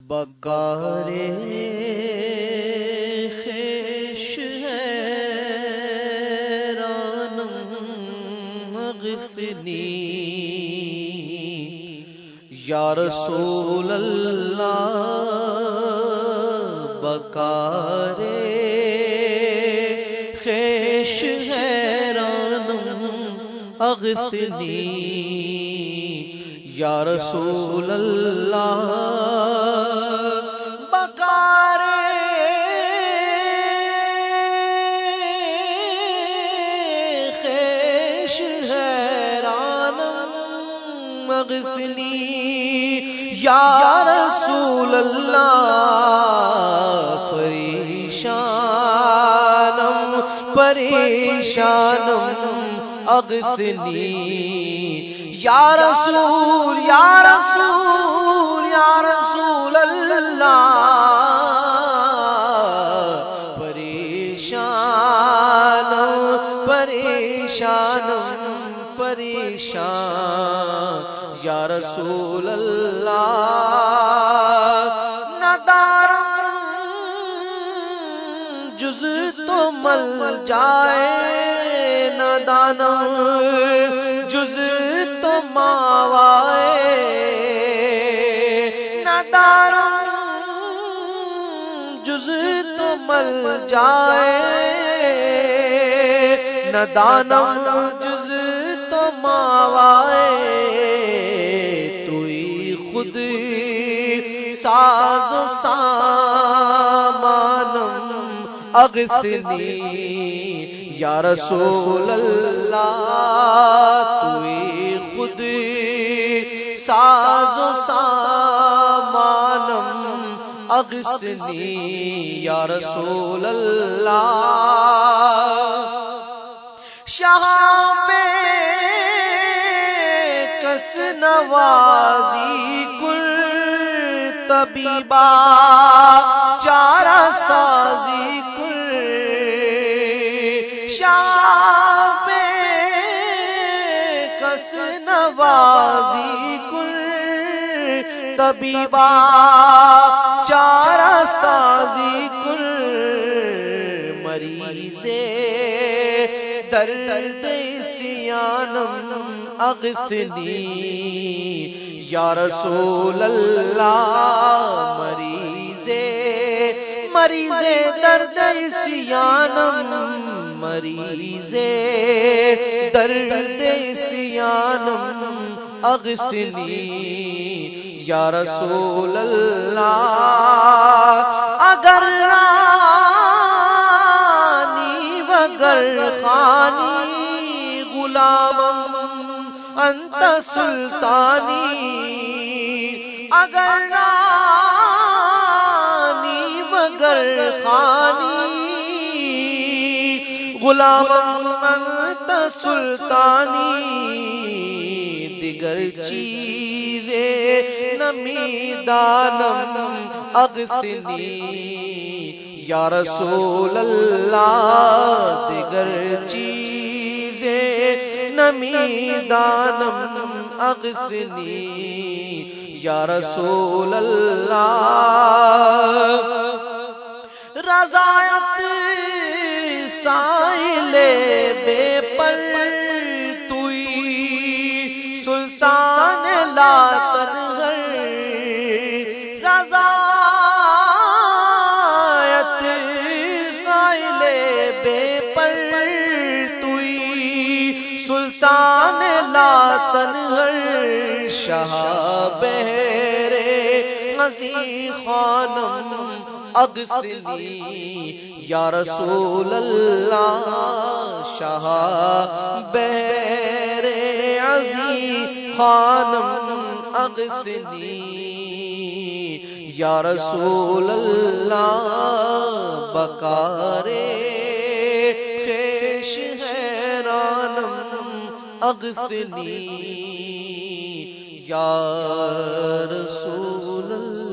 بکار خیش حیرانم اغثنی یا رسول اللہ بکار خیش حیرانم اغثنی یا رسول اللہ بکار خیش حیرانم اغثنی یا رسول اللہ پریشانم اغثنی یا رسول اللہ پریشان یا رسول اللہ ندارم جز تو مل جائے ندانم جز تو ماوائے ندارم جز تو مل جائے ندانم جز تو ماوائے توئی خود ساز و سامانم اغثنی یا رسول اللہ توئی خود ساز و سامانم اغثنی یا رسول اللہ شہاب کس نوازی کل طبیبا چارہ سازی کل شہاب کس نوازی کل طبیبا چارہ سازی کل مریض درد سیانم اغثنی یا رسول اللہ مریض درد سیانم مریض درد سیانم اغثنی یا رسول اللہ اگر خانی غلامم انت سلطانی اگر رانی مگر خانی غلامم انت سلطانی دیگر چیزیں نمیدانم اغثنی یا رسول اللہ دیگر چیزیں نمیدانم اغثنی یا رسول اللہ رضایت سائل بے پر توئی سلطان لا تنہر رضایت سائل بے پر توئی سلطان لا تنہر شاہ بہر غزی خانم اغثنی یا رسول اللہ شاہ بہر عزی خانم اغثنی یا رسول اللہ بکار خیش حیرانم اغثنی یا رسول اللہ